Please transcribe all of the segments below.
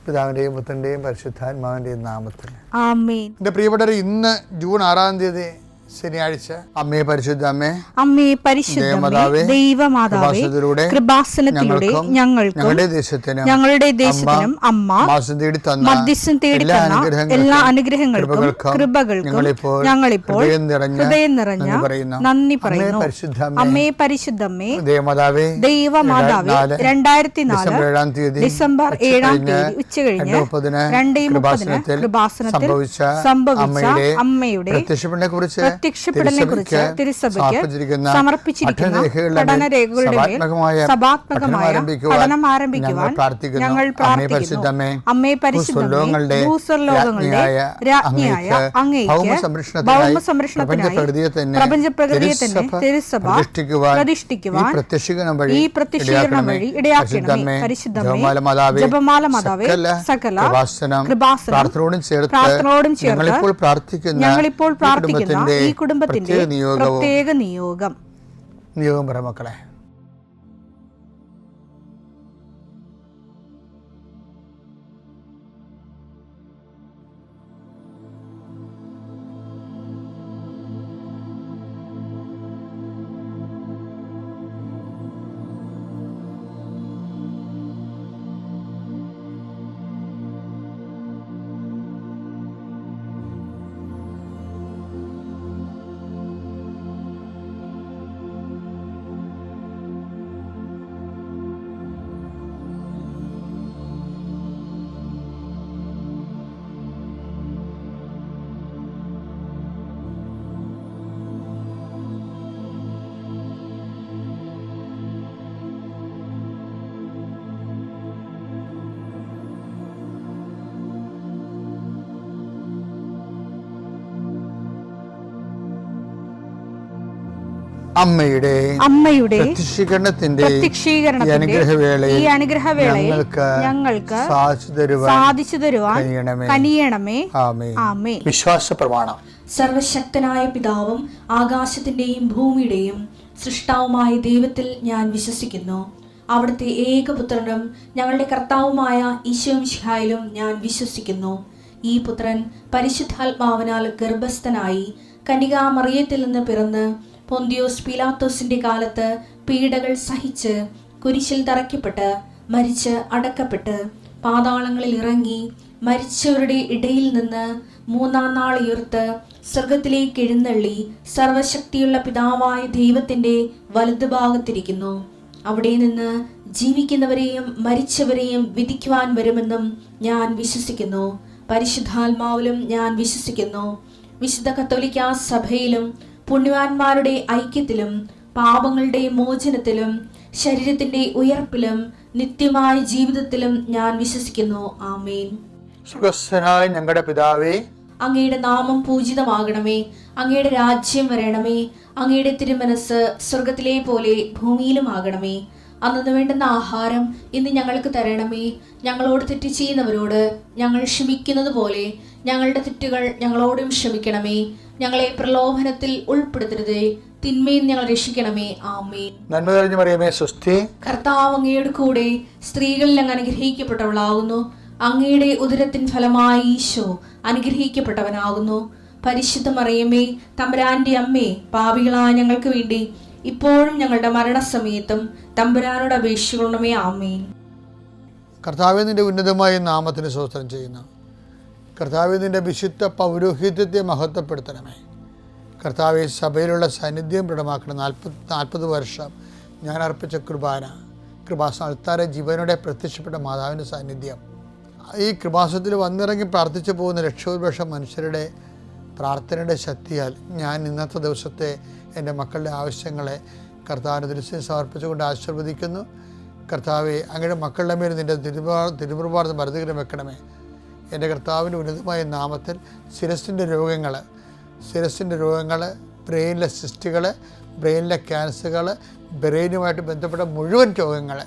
പിതാവിൻ്റെയും പുത്രൻ്റെയും പരിശുദ്ധാത്മാവിൻ്റെയും നാമത്തിൽ ആമേൻ. എൻ്റെ പ്രിയപ്പെട്ടവർ, ഇന്ന് ജൂൺ 6 ശനിയാഴ്ച, അമ്മേ പരിശുദ്ധ അമ്മേ, അമ്മേ പരിശുദ്ധമേ, ദൈവമാതാവേ, കൃപാസനത്തിലൂടെ ഞങ്ങളുടെ ദേശത്തിനും അമ്മ മധ്യസ്ഥം തേടി തന്ന എല്ലാ അനുഗ്രഹങ്ങൾക്കും കൃപകൾക്കും ഞങ്ങളിപ്പോൾ ഹൃദയം നിറഞ്ഞ നന്ദി പറയുന്നു. അമ്മേ പരിശുദ്ധമേ, ദൈവമാതാവേ, 2004 ഡിസംബർ 7 ഉച്ചകഴിഞ്ഞ് 2:30 കൃപാസനത്തിൽ സംഭവിച്ച അമ്മയുടെ പ്രത്യക്ഷപ്പെടലിനെ കുറിച്ച് തിരുസഭയ്ക്ക് സമർപ്പിച്ചിരിക്കുന്ന പഠനരേഖകളുടെ സഭാത്മകമായ പഠനം ആരംഭിക്കുവാൻ ഞങ്ങൾ പ്രാർത്ഥിക്കുന്നു. അമ്മേ പരിശുദ്ധമേ, ഭൂസ്വർലോകങ്ങളുടെ രാജ്ഞിയായ അങ്ങേയ്ക്ക് ഭൗമസംരക്ഷണത്തിനായി പ്രപഞ്ചപ്രകൃതിയെ തന്നെ തിരുസഭ പ്രതിഷ്ഠിക്കുവാൻ ഈ പ്രത്യക്ഷീകരണം വഴി ഇടയാക്കണമേ. പരിശുദ്ധമേ, ജപമാല മാതാവേ, സകല കൃപാസനം പ്രാർത്ഥനയോടും ചേർത്ത് ഞങ്ങളിപ്പോൾ പ്രാർത്ഥിക്കുന്ന ഈ കുടുംബത്തിന്റെ പ്രത്യേക നിയോഗം പറ മക്കളെ. അമ്മയുടെ പ്രത്യക്ഷീകരണത്തിന്റെ ഈ അനുഗ്രഹവേളയിൽ ഞങ്ങൾക്ക് സാധിച്ചു തരുവാൻ കനിയണമേ. ആമേൻ. വിശ്വാസ പ്രമാണം. സർവശക്തനായ പിതാവും ആകാശത്തിന്റെയും ഭൂമിയുടെയും സൃഷ്ടാവുമായ ദൈവത്തിൽ ഞാൻ വിശ്വസിക്കുന്നു. അവിടുത്തെ ഏകപുത്രനും ഞങ്ങളുടെ കർത്താവുമായ ഈശോമിശിഹായിലും ഞാൻ വിശ്വസിക്കുന്നു. ഈ പുത്രൻ പരിശുദ്ധാത്മാവിനാൽ ഗർഭസ്ഥനായി കന്യകാമറിയത്തിൽ നിന്ന് പിറന്ന് പൊന്തിയോസ് പീലാത്തോസിന്റെ കാലത്ത് പീഡകൾ സഹിച്ച് കുരിശിൽ തറയ്ക്കപ്പെട്ട് മരിച്ച് അടക്കപ്പെട്ട് പാതാളങ്ങളിൽ ഇറങ്ങി മരിച്ചവരുടെ ഇടയിൽ നിന്ന് 3-ാം നാൾ ഉയർത്ത് സ്വർഗത്തിലേക്ക് എഴുന്നള്ളി സർവശക്തിയുള്ള പിതാവായ ദൈവത്തിന്റെ വലതുഭാഗത്തിരിക്കുന്നു. അവിടെ നിന്ന് ജീവിക്കുന്നവരെയും മരിച്ചവരെയും വിധിക്കുവാൻ വരുമെന്നും ഞാൻ വിശ്വസിക്കുന്നു. പരിശുദ്ധാത്മാവിലും ഞാൻ വിശ്വസിക്കുന്നു. വിശുദ്ധ കത്തോലിക്കാ സഭയിലും പുണ്യവാന്മാരുടെ ഐക്യത്തിലും പാപങ്ങളുടെ മോചനത്തിലും ശരീരത്തിന്റെ ഉയർപ്പിലും നിത്യമായ ജീവിതത്തിലും ഞാൻ വിശ്വസിക്കുന്നു. ആമേൻ. സുഖസ്ഥനായ ഞങ്ങളുടെ പിതാവേ, അങ്ങയുടെ നാമം പൂജിതമാകണമേ. അങ്ങയുടെ രാജ്യം വരണമേ. അങ്ങയുടെ തിരുമനസ് സ്വർഗത്തിലെ പോലെ ഭൂമിയിലും ആകണമേ. അന്നു വേണ്ടുന്ന ആഹാരം ഇന്ന് ഞങ്ങൾക്ക് തരണമേ. ഞങ്ങളോട് തെറ്റ് ചെയ്യുന്നവരോട് ഞങ്ങൾ ക്ഷമിക്കുന്നത് പോലെ ഞങ്ങളുടെ തെറ്റുകൾ ഞങ്ങളോടും ക്ഷമിക്കണമേ. ഞങ്ങളെ പ്രലോഭനത്തിൽ ഉൾപ്പെടുത്തരുതേ, തിന്മയിൽ ഞങ്ങൾ രക്ഷിക്കണമേ. ആമേൻ. നന്മ നിറഞ്ഞ മറിയമേ, സ്വസ്തി. കർത്താവ് അങ്ങയുടെ കൂടെ സ്ത്രീകളിൽ അങ്ങ് അനുഗ്രഹിക്കപ്പെട്ടവളാകുന്നു. അങ്ങയുടെ ഉദരത്തിൻ ഫലമായി ഈശോ അനുഗ്രഹിക്കപ്പെട്ടവനാകുന്നു. പരിശുദ്ധ മറിയമേ, തമ്പുരാന്റെ അമ്മേ, പാപികളായ ഞങ്ങൾക്ക് വേണ്ടി ഇപ്പോഴും ഞങ്ങളുടെ മരണസമയത്തും തമ്പുരാനോട് അപേക്ഷിക്കണമേ. ആമേൻ. കർത്താവേ, നിന്റെ ഉന്നതമായ നാമത്തിന് സ്തോത്രം ചെയ്യുന്നു. കർത്താവേ, നിന്റെ വിശുദ്ധ പൗരോഹിത്യത്തെ മഹത്വപ്പെടുത്തണമേ. കർത്താവേ, സഭയിലുള്ള സാന്നിധ്യം ദൃഢമാക്കണം. 40 വർഷം ഞാൻ അർപ്പിച്ച കൃപാസന ജീവനോടെ പ്രത്യക്ഷപ്പെട്ട മാതാവിൻ്റെ സാന്നിധ്യം ഈ കൃപാസനത്തിൽ വന്നിറങ്ങി പ്രാർത്ഥിച്ചു പോകുന്ന ലക്ഷോപലക്ഷം മനുഷ്യരുടെ പ്രാർത്ഥനയുടെ ശക്തിയാൽ ഞാൻ ഇന്നത്തെ ദിവസത്തെ എൻ്റെ മക്കളുടെ ആവശ്യങ്ങളെ കർത്താവിൻ്റെ ദൃശ്യം സമർപ്പിച്ചുകൊണ്ട് ആശീർവദിക്കുന്നു. കർത്താവെ, അങ്ങയുടെ മക്കളുടെ മേൽ നിൻ്റെ തിരുപ്രഭാതം വരതുകരം വെക്കണമേ. എൻ്റെ കർത്താവിൻ്റെ ഉന്നതമായ നാമത്തിൽ ശിരസിൻ്റെ രോഗങ്ങൾ, ബ്രെയിനിലെ സിസ്റ്റുകൾ, ബ്രെയിനിലെ ക്യാൻസറുകൾ, ബ്രെയിനുമായിട്ട് ബന്ധപ്പെട്ട മുഴുവൻ രോഗങ്ങൾ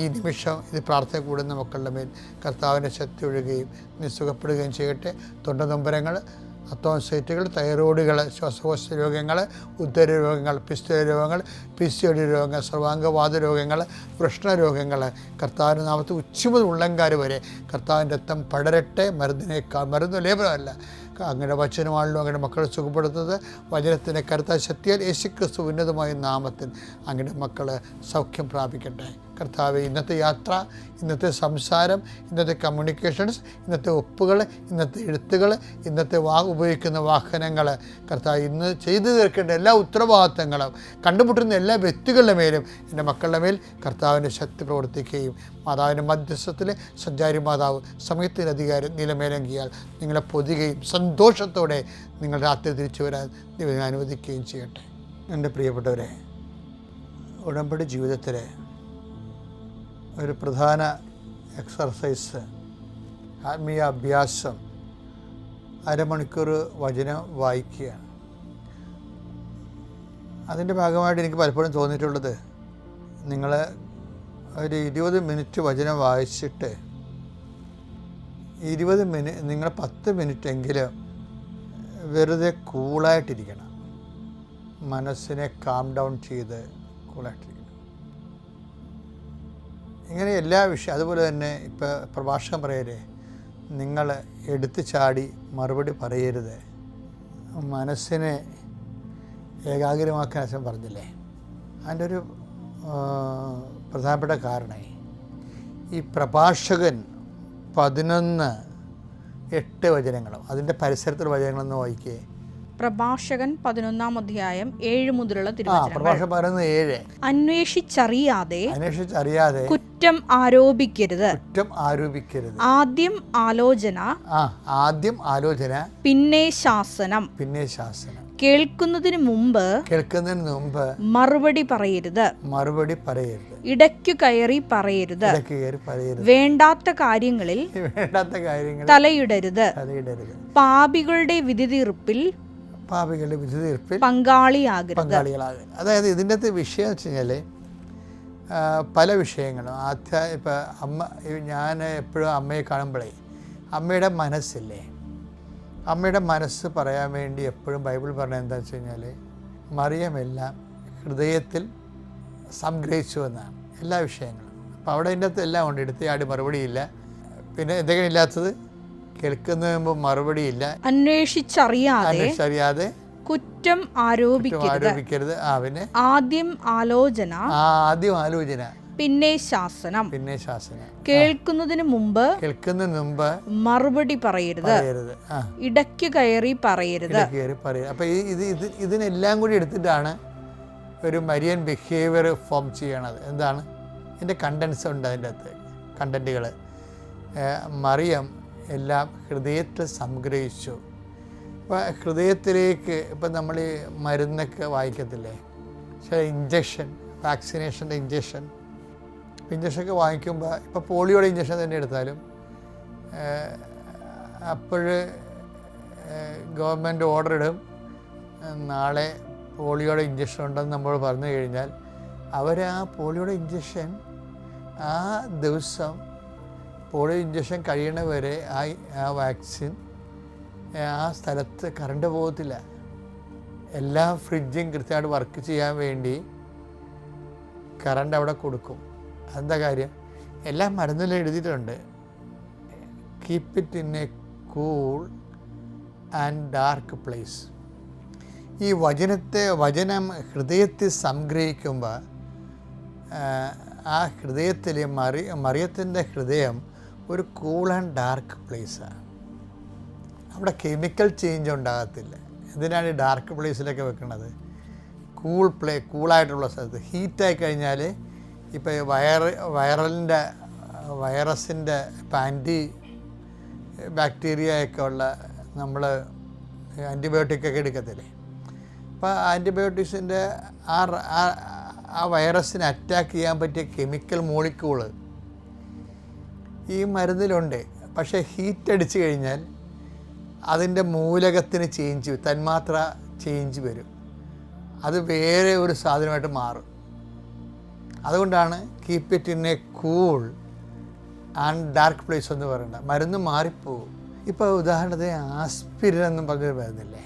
ഈ നിമിഷം ഇത് പ്രാർത്ഥന കൂടുന്ന മക്കളുടെ മേൽ കർത്താവിൻ്റെ ശക്തി ഒഴുകുകയും നീ സുഖപ്പെടുകയും ചെയ്യട്ടെ. തൊണ്ടനൊമ്പരങ്ങൾ, അത്തോൺസൈറ്റുകൾ, തൈറോയിഡുകൾ, ശ്വാസകോശ രോഗങ്ങൾ, ഉദര രോഗങ്ങൾ, പിസ്തുല രോഗങ്ങൾ, PCOD രോഗങ്ങൾ, സർവാംഗവാത രോഗങ്ങൾ, വൃഷ്ണരോഗങ്ങൾ, കർത്താവിൻ്റെ നാമത്തിൽ ഉച്ചമുതൽ ഉള്ളംകാര് വരെ കർത്താവിൻ്റെ രക്തം പടരട്ടെ. മരുന്ന് ലേപനമല്ല, അങ്ങനെ വചനമാണല്ലോ അങ്ങനെ മക്കളെ സുഖപ്പെടുത്തുന്നത്. വചനത്തിൻ്റെ കരുത്ത ശക്തിയാൽ യേശുക്രിസ്തു ഉന്നതമായ നാമത്തിൽ അങ്ങനെ മക്കൾ സൗഖ്യം പ്രാപിക്കട്ടെ. കർത്താവെ, ഇന്നത്തെ യാത്ര, ഇന്നത്തെ സംസാരം, ഇന്നത്തെ കമ്മ്യൂണിക്കേഷൻസ്, ഇന്നത്തെ ഒപ്പുകൾ, ഇന്നത്തെ എഴുത്തുകൾ, ഇന്നത്തെ ഉപയോഗിക്കുന്ന വാഹനങ്ങൾ, കർത്താവ് ഇന്ന് ചെയ്തു തീർക്കേണ്ട എല്ലാ ഉത്തരവാദിത്തങ്ങളും കണ്ടുമുട്ടുന്ന എല്ലാ വ്യക്തികളുടെ മേലും എൻ്റെ മക്കളുടെ മേൽ കർത്താവിൻ്റെ ശക്തി പ്രവർത്തിക്കുകയും മാതാവിൻ്റെ മധ്യസ്ഥത്തിൽ സഞ്ചാരി മാതാവ് സമയത്തിൻ്റെ അധികാരം നിലമേലങ്കിയാൽ നിങ്ങളെ പൊതിയുകയും സന്തോഷത്തോടെ നിങ്ങൾ രാത്രി തിരിച്ചു വരാൻ ദൈവം അനുവദിക്കുകയും ചെയ്യട്ടെ. എൻ്റെ പ്രിയപ്പെട്ടവരെ, ഉടമ്പടി ജീവിതത്തിലെ ഒരു പ്രധാന എക്സർസൈസ്, ആത്മീയ അഭ്യാസം, അരമണിക്കൂർ വചനം വായിക്കുകയാണ്. അതിൻ്റെ ഭാഗമായിട്ട് എനിക്ക് പലപ്പോഴും തോന്നിയിട്ടുള്ളത്, നിങ്ങൾ ഒരു 20 മിനിറ്റ് വചനം വായിച്ചിട്ട് 20 മിനിറ്റ് നിങ്ങൾ 10 മിനിറ്റെങ്കിലും വെറുതെ കൂളായിട്ടിരിക്കണം. മനസ്സിനെ കാം ഡൗൺ ചെയ്ത് കൂളായിട്ടിരിക്കണം. ഇങ്ങനെ എല്ലാ വിഷയം. അതുപോലെ തന്നെ ഇപ്പോൾ പ്രഭാഷണം പറയരുത്, നിങ്ങൾ എടുത്തു ചാടി മറുപടി പറയരുത്. മനസ്സിനെ ഏകാഗ്രമാക്കാൻ അച്ഛൻ പറഞ്ഞില്ലേ, അതിൻ്റെ ഒരു പ്രധാനപ്പെട്ട കാരണം ഈ പ്രഭാഷകൻ 11:8 വചനങ്ങളും അതിൻ്റെ പരിസരത്തുള്ള വചനങ്ങളൊന്ന് വായിക്കേ. പ്രഭാഷകൻ 11-ാം അധ്യായം 7 മുതലുള്ള തിരുവചനങ്ങൾ. പ്രഭാഷകൻ പറയുന്നത് 7. അന്വേഷിച്ചറിയാതെ കുറ്റം ആരോപിക്കരുത്. ആദ്യം ആലോചന പിന്നെ ശാസനം. കേൾക്കുന്നതിന് മുമ്പ് മറുപടി പറയരുത്. ഇടയ്ക്കു കയറി പറയരുത്. വേണ്ടാത്ത കാര്യങ്ങളിൽ തലയിടരുത്. പാപികളുടെ വിധിതീർപ്പിൽ പങ്കാളിയാകരുത്. അതായത് ഇതിൻ്റെ അകത്ത് വിഷയം വെച്ച് കഴിഞ്ഞാൽ പല വിഷയങ്ങളും. ഇപ്പം ഞാൻ എപ്പോഴും അമ്മയെ കാണുമ്പോഴേ അമ്മയുടെ മനസ്സില്ലേ, അമ്മയുടെ മനസ്സ് പറയാൻ വേണ്ടി എപ്പോഴും ബൈബിൾ പറഞ്ഞത് എന്താണെന്ന് വെച്ച് കഴിഞ്ഞാൽ, മറിയമെല്ലാം ഹൃദയത്തിൽ സംഗ്രഹിച്ചു എന്നാണ് എല്ലാ വിഷയങ്ങളും. അപ്പോൾ അവിടെ അതിൻ്റെ അകത്ത് എല്ലാം ഉണ്ട്. എടുത്തയാടി മറുപടിയില്ല. പിന്നെ എന്തെങ്കിലും ഇല്ലാത്തത്, കേൾക്കുന്നതിന് മുമ്പ് മറുപടിയില്ല. അന്വേഷിച്ചറിയാതെ കുറ്റം ആരോപിക്കരുത്. പിന്നെ ആദ്യം ആലോചന പിന്നെ ശാസനം. കേൾക്കുന്നതിന് മുമ്പ് മറുപടി പറയരുത്. ഇടയ്ക്ക് കയറി പറയരുത്. അപ്പൊ ഇതിനെല്ലാം കൂടി എടുത്തിട്ടാണ് ഒരു മരിയൻ ബിഹേവിയർ ഫോം ചെയ്യണത്. എന്താണ് ഇതിൻ്റെ കണ്ടൻസ് ഉണ്ട്, അതിൻ്റെ അകത്ത് കണ്ടൻറ്റുകൾ. മറിയം എല്ലാം ഹൃദയത്തിൽ സംഗ്രഹിച്ചു. ഇപ്പോൾ ഹൃദയത്തിലേക്ക് ഇപ്പം നമ്മൾ ഈ മരുന്നൊക്കെ വായിക്കത്തില്ലേ, ചില ഇഞ്ചക്ഷൻ, വാക്സിനേഷൻ്റെ ഇഞ്ചക്ഷനൊക്കെ വാങ്ങിക്കുമ്പോൾ, ഇപ്പോൾ പോളിയോയുടെ ഇഞ്ചക്ഷൻ തന്നെ എടുത്താലും അപ്പോൾ ഗവൺമെൻറ് ഓർഡർ ഇടും, നാളെ പോളിയോയുടെ ഇഞ്ചക്ഷൻ ഉണ്ടെന്ന് നമ്മൾ പറഞ്ഞു കഴിഞ്ഞാൽ അവർ ആ പോളിയോയുടെ ഇഞ്ചക്ഷൻ ആ ദിവസം പോളിയോ ഇഞ്ചക്ഷൻ കഴിയണവരെ ആ വാക്സിൻ ആ സ്ഥലത്ത് കറണ്ട് പോകത്തില്ല. എല്ലാ ഫ്രിഡ്ജും കൃത്യമായിട്ട് വർക്ക് ചെയ്യാൻ വേണ്ടി കറണ്ട് അവിടെ കൊടുക്കും. അതെന്താ കാര്യം? എല്ലാ മരുന്നിലും എഴുതിയിട്ടുണ്ട്, keep it in A cool and dark place. ഈ വചനം ഹൃദയത്തിൽ സംഗ്രഹിക്കുമ്പോൾ ആ ഹൃദയത്തിൽ മറിയത്തിൻ്റെ ഹൃദയം ഒരു കൂൾ ആൻഡ് ഡാർക്ക് പ്ലേസാണ്. അവിടെ കെമിക്കൽ ചേഞ്ച് ഉണ്ടാകത്തില്ല. എന്തിനാണ് ഈ ഡാർക്ക് പ്ലേസിലൊക്കെ വെക്കുന്നത്? കൂളായിട്ടുള്ള സ്ഥലത്ത്. ഹീറ്റായി കഴിഞ്ഞാൽ ഇപ്പോൾ വൈറസിൻ്റെ ഇപ്പം ആൻറ്റി ബാക്ടീരിയയൊക്കെ ഉള്ള നമ്മൾ ആൻറ്റിബയോട്ടിക്കൊക്കെ എടുക്കത്തില്ലേ, അപ്പോൾ ആൻറ്റിബയോട്ടിക്സിൻ്റെ ആ വൈറസിനെ അറ്റാക്ക് ചെയ്യാൻ പറ്റിയ കെമിക്കൽ മോളിക്യൂള് ഈ മരുന്നിലുണ്ട്. പക്ഷേ ഹീറ്റ് അടിച്ചു കഴിഞ്ഞാൽ അതിൻ്റെ മൂലകത്തിന് തന്മാത്ര ചേഞ്ച് വരും. അത് വേറെ ഒരു സാധനമായിട്ട് മാറും. അതുകൊണ്ടാണ് keep it in A cool and dark place എന്ന് പറയുന്നത്. മരുന്ന് മാറിപ്പോവും. ഇപ്പോൾ ഉദാഹരണത്തിന് ആസ്പിരിൻ എന്നും പറഞ്ഞൊരു മരുന്നില്ലേ,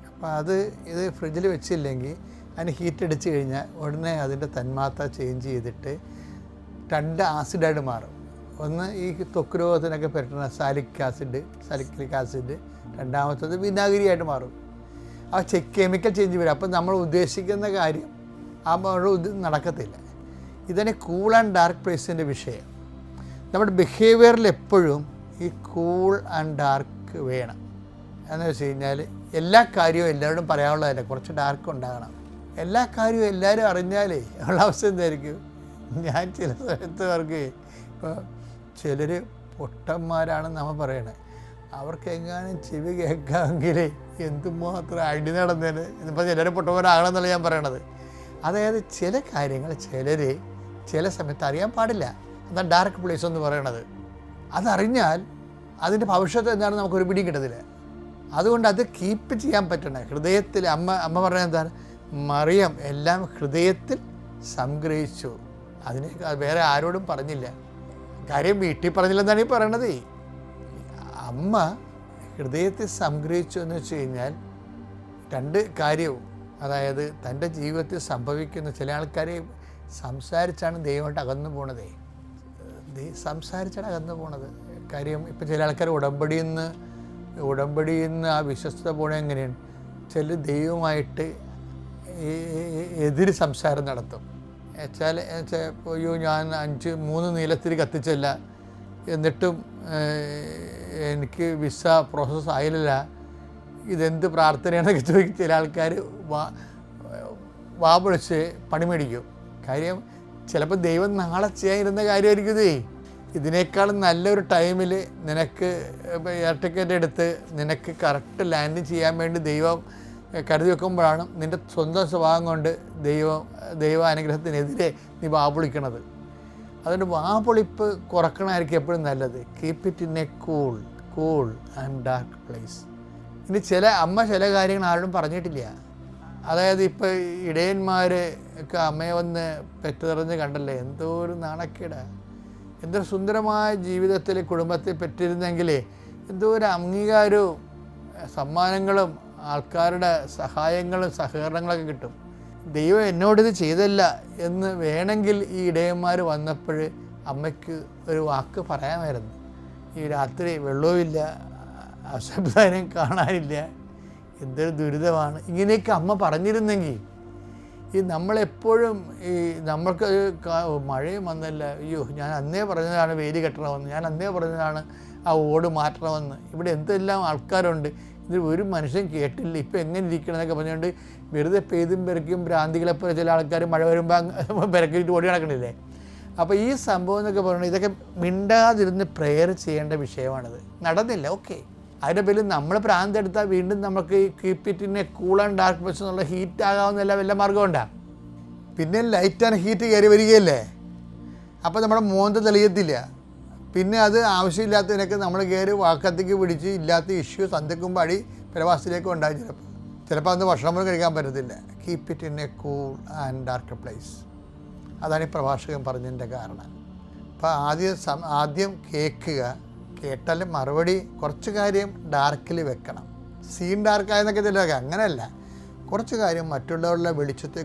അപ്പോൾ ഇത് ഫ്രിഡ്ജിൽ വെച്ചില്ലെങ്കിൽ അതിന് ഹീറ്റ് അടിച്ച് കഴിഞ്ഞാൽ ഉടനെ അതിൻ്റെ തന്മാത്ര ചേഞ്ച് ചെയ്തിട്ട് 2 ആസിഡായിട്ട് മാറും. ഒന്ന് ഈ ത്വക്ക് രോഗത്തിനൊക്കെ പറ്റുന്ന സാലിക്രിക് ആസിഡ്, രണ്ടാമത്തത് വിനാഗിരിയായിട്ട് മാറും. ആ കെമിക്കൽ ചേഞ്ച് വരും. അപ്പോൾ നമ്മൾ ഉദ്ദേശിക്കുന്ന കാര്യം ഇത് നടക്കത്തില്ല. ഇതാണ് കൂൾ ആൻഡ് ഡാർക്ക് പ്ലേസിൻ്റെ വിഷയം. നമ്മുടെ ബിഹേവിയറിൽ എപ്പോഴും ഈ കൂൾ ആൻഡ് ഡാർക്ക് വേണം. എന്ന് വെച്ച് കഴിഞ്ഞാൽ എല്ലാ കാര്യവും എല്ലാവരോടും പറയാനുള്ളതല്ല, കുറച്ച് ഡാർക്ക് ഉണ്ടാകണം. എല്ലാ കാര്യവും എല്ലാവരും അറിഞ്ഞാലേ ഉള്ള അവസ്ഥ എന്തായിരിക്കും? ഞാൻ ചില സമയത്ത് അവർക്ക് ഇപ്പോൾ ചിലർ പൊട്ടന്മാരാണെന്ന് നമ്മൾ പറയണേ, അവർക്ക് എങ്ങാനും ചെവി കേൾക്കാമെങ്കിൽ എന്തുമാത്രം അടി നടന്നേന്. ഇന്നിപ്പോൾ ചിലർ പൊട്ടന്മാരാകണമെന്നല്ല ഞാൻ പറയണത്. അതായത് ചില കാര്യങ്ങൾ ചില സമയത്ത് അറിയാൻ പാടില്ല. അതാണ് ഡാർക്ക് പ്ലേസ് എന്ന് പറയണത്. അതറിഞ്ഞാൽ അതിൻ്റെ ഭവിഷ്യത്ത് എന്താണെന്ന് നമുക്കൊരു പിടിയും കിട്ടത്തില്ല. അതുകൊണ്ട് അത് കീപ്പ് ചെയ്യാൻ പറ്റണം ഹൃദയത്തിൽ. അമ്മ പറഞ്ഞത് എന്താണ്? മറിയം എല്ലാം ഹൃദയത്തിൽ സംഗ്രഹിച്ചു. അതിനെ വേറെ ആരോടും പറഞ്ഞില്ല. കാര്യം വീട്ടിൽ പറഞ്ഞില്ലെന്നാണ് ഈ പറയണത്. അമ്മ ഹൃദയത്തിൽ സംഗ്രഹിച്ചു എന്ന് വെച്ച് കഴിഞ്ഞാൽ 2 കാര്യവും, അതായത് തൻ്റെ ജീവിതത്തിൽ സംഭവിക്കുന്ന ചില ആൾക്കാരെ സംസാരിച്ചാണ് ദൈവമായിട്ട് അകന്നു പോണത്. സംസാരിച്ചാണ് അകന്നു പോണത്. കാര്യം ഇപ്പം ചില ആൾക്കാർ ഉടമ്പടിയിൽ നിന്ന് ആ വിശ്വസ്തത പോണത് എങ്ങനെയാണ്? ചില ദൈവമായിട്ട് എതിര് സംസാരം നടത്തും. വെച്ചാൽ അയ്യോ ഞാൻ 3 നീലത്തിരി കത്തിച്ചല്ല, എന്നിട്ടും എനിക്ക് വിസ പ്രോസസ്സ് ആയില്ല, ഇതെന്ത് പ്രാർത്ഥനയാണെന്നൊക്കെ ചോദിക്കും. ചില ആൾക്കാർ വാ പൊളിച്ച് പണി മേടിക്കും. കാര്യം ചിലപ്പോൾ ദൈവം നാളെ ചെയ്യാനിരുന്ന കാര്യമായിരിക്കും ഇതേ. ഇതിനേക്കാളും നല്ലൊരു ടൈമിൽ നിനക്ക് എയർ ടിക്കറ്റ് എടുത്ത് നിനക്ക് കറക്റ്റ് ലാൻഡ് ചെയ്യാൻ വേണ്ടി ദൈവം കരുതി വെക്കുമ്പോഴാണ് നിൻ്റെ സ്വന്തം സ്വഭാവം കൊണ്ട് ദൈവ അനുഗ്രഹത്തിനെതിരെ നീ വാപൊളിക്കണത്. അതുകൊണ്ട് വാപൊളിപ്പ് കുറക്കണമായിരിക്കും എപ്പോഴും നല്ലത്. Keep it in A cool and dark place. ഇനി ചില കാര്യങ്ങൾ ആരോടും പറഞ്ഞിട്ടില്ല. അതായത് ഇപ്പോൾ ഇടയന്മാർ ഒക്കെ അമ്മയെ വന്ന് പെറ്റുതെറിഞ്ഞ് കണ്ടല്ലേ, എന്തോ ഒരു നാണക്കേടാ. എന്തൊരു സുന്ദരമായ ജീവിതത്തിൽ കുടുംബത്തിൽ പെറ്റിരുന്നെങ്കിൽ എന്തോ ഒരു അംഗീകാരവും സമ്മാനങ്ങളും ആൾക്കാരുടെ സഹായങ്ങളും സഹകരണങ്ങളൊക്കെ കിട്ടും. ദൈവം എന്നോടിത് ചെയ്തല്ല എന്ന് വേണമെങ്കിൽ ഈ ഇടയന്മാർ വന്നപ്പോൾ അമ്മയ്ക്ക് ഒരു വാക്ക് പറയാമായിരുന്നു. ഈ രാത്രി വെള്ളവുമില്ല, അശബ്ദാനം കാണാനില്ല, എന്തൊരു ദുരിതമാണ്, ഇങ്ങനെയൊക്കെ അമ്മ പറഞ്ഞിരുന്നെങ്കിൽ നമ്മളെപ്പോഴും നമ്മൾക്ക് മഴയും വന്നല്ല, അയ്യോ ഞാൻ അന്നേ പറഞ്ഞതാണ് വേലി കെട്ടണമെന്ന്, ഞാൻ അന്നേ പറഞ്ഞതാണ് ആ ഓട് മാറ്റണമെന്ന്, ഇവിടെ എന്തെല്ലാം ആൾക്കാരുണ്ട്, ഇത് ഒരു മനുഷ്യൻ കേട്ടില്ല, ഇപ്പം എങ്ങനെ ഇരിക്കണം എന്നൊക്കെ പറഞ്ഞുകൊണ്ട് വെറുതെ പെയ്തും പെരക്കും ഭ്രാന്തികളെപ്പോലെ ചില ആൾക്കാർ മഴ വരുമ്പോൾ പെരക്കിട്ട് ഓടി നടക്കണില്ലേ. അപ്പോൾ ഈ സംഭവം എന്നൊക്കെ പറഞ്ഞാൽ ഇതൊക്കെ മിണ്ടാതിരുന്ന് പ്രെയർ ചെയ്യേണ്ട വിഷയമാണിത്. നടന്നില്ല, ഓക്കെ. അതിൻ്റെ പേരിൽ നമ്മൾ പ്രാന്തെടുത്താൽ വീണ്ടും നമുക്ക് കീപ്പ് ഇറ്റിനെ കൂൾ ആൻഡ് ഡാർക്ക് പ്ലേസ് എന്നുള്ള ഹീറ്റ് ആകാവുന്ന വല്ല മാർഗം ഉണ്ടാ. പിന്നെ ലൈറ്റ് ആൻഡ് ഹീറ്റ് കയറി വരികയല്ലേ, അപ്പോൾ നമ്മുടെ മോന്ത തെളിയത്തില്ല. പിന്നെ അത് ആവശ്യമില്ലാത്തതിനൊക്കെ നമ്മൾ കയറി വാക്കത്തേക്ക് പിടിച്ച് ഇല്ലാത്ത ഇഷ്യൂ സന്ധിക്കുമ്പോൾ അടി പ്രവാസത്തിലേക്ക് ഉണ്ടാകും. ചിലപ്പോൾ അന്ന് ഭക്ഷണം പോലും കഴിക്കാൻ പറ്റത്തില്ല. Keep it in A cool and dark place. അതാണ് ഈ പ്രഭാഷകൻ പറഞ്ഞതിൻ്റെ കാരണം. അപ്പോൾ ആദ്യം കേട്ടാലും മറുപടി കുറച്ച് കാര്യം ഡാർക്കിൽ വെക്കണം. സീൻ ഡാർക്കായെന്നൊക്കെ ചിലതൊക്കെ അങ്ങനെയല്ല, കുറച്ച് കാര്യം മറ്റുള്ളവരുടെ വെളിച്ചത്തിൽ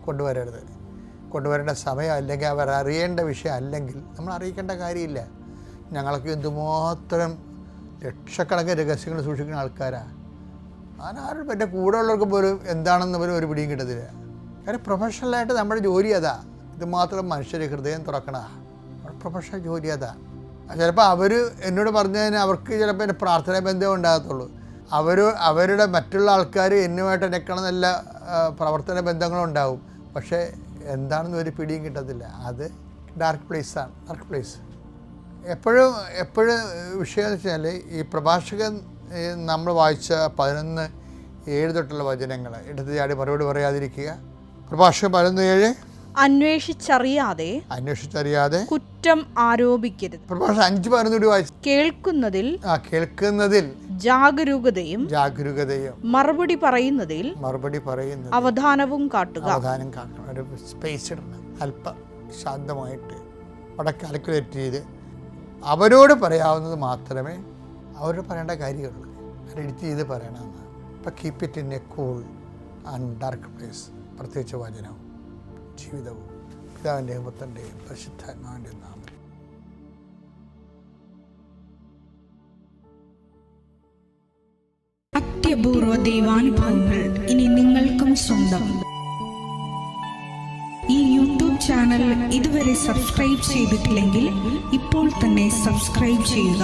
കൊണ്ടുവരേണ്ട സമയം അല്ലെങ്കിൽ അവർ അറിയേണ്ട വിഷയം അല്ലെങ്കിൽ നമ്മൾ അറിയിക്കേണ്ട കാര്യമില്ല. ഞങ്ങൾക്ക് എന്തുമാത്രം ലക്ഷക്കണക്കിന് രഹസ്യങ്ങൾ സൂക്ഷിക്കുന്ന ആൾക്കാരാണ്. ആരും എൻ്റെ കൂടെ ഉള്ളവർക്ക് പോലും എന്താണെന്ന് പോലും ഒരു പിടിയും കിട്ടത്തില്ല. കാര്യം പ്രൊഫഷണലായിട്ട് നമ്മുടെ ജോലി അതാ. ഇതുമാത്രം മനുഷ്യരെ ഹൃദയം തുറക്കണ പ്രൊഫഷണൽ ജോലി അതാ. ചിലപ്പോൾ അവർ എന്നോട് പറഞ്ഞതിന് അവർക്ക് ചിലപ്പോൾ എൻ്റെ പ്രാർത്ഥനാ ബന്ധം ഉണ്ടാകത്തുള്ളൂ. അവരുടെ മറ്റുള്ള ആൾക്കാർ എന്നുമായിട്ട് എന്നെക്കണം നല്ല പ്രവർത്തന ബന്ധങ്ങളുണ്ടാവും. പക്ഷേ എന്താണെന്ന് ഒരു പിടിയും കിട്ടത്തില്ല. അത് ഡാർക്ക് പ്ലേസ്. എപ്പോഴും വിഷയം എന്ന് വെച്ചാൽ ഈ പ്രഭാഷകൻ നമ്മൾ വായിച്ച 11:7 തൊട്ടുള്ള വചനങ്ങൾ എടുത്ത് ചാടി മറുപടി പറയാതിരിക്കുക. പ്രഭാഷകൻ 11:7 അന്വേഷിച്ചറിയാതെ കുറ്റം ആരോപിക്കരുത്. പ്രഭാഷകൻ 5:11 വായിച്ചു. കേൾക്കുന്നതിൽ ജാഗരൂകതയും മറുപടി പറയുന്നതിൽ അവധാനവും കാട്ടുക. ഒരു സ്പേസ് ഇടണം. അല്പം ശാന്തമായിട്ട് അവിടെ കാൽക്കുലേറ്റ് ചെയ്ത് അവരോട് പറയാവുന്നത് മാത്രമേ അവരോട് പറയേണ്ട കാര്യമുള്ളൂ, അത് എഡിറ്റ് ചെയ്ത് പറയണമെന്ന്. അപ്പം keep it in A cool and dark place. പ്രത്യേകിച്ച് വചനവും ജീവിതവും പിതാവിൻ്റെയും പുത്രൻ്റെയും പരിശുദ്ധാത്മാവിൻ്റെയും നാമം. അത്യപൂർവ ദൈവാനുഭവങ്ങൾ ഇനി നിങ്ങൾക്കും സ്വന്തം. ഈ യൂട്യൂബ് ചാനൽ ഇതുവരെ സബ്സ്ക്രൈബ് ചെയ്തിട്ടില്ലെങ്കിൽ ഇപ്പോൾ തന്നെ സബ്സ്ക്രൈബ് ചെയ്യുക.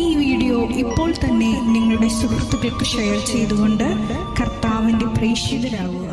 ഈ വീഡിയോ ഇപ്പോൾ തന്നെ നിങ്ങളുടെ സുഹൃത്തുക്കൾക്ക് ഷെയർ ചെയ്തുകൊണ്ട് കർത്താവിൻ്റെ പ്രേക്ഷിതരാകുക.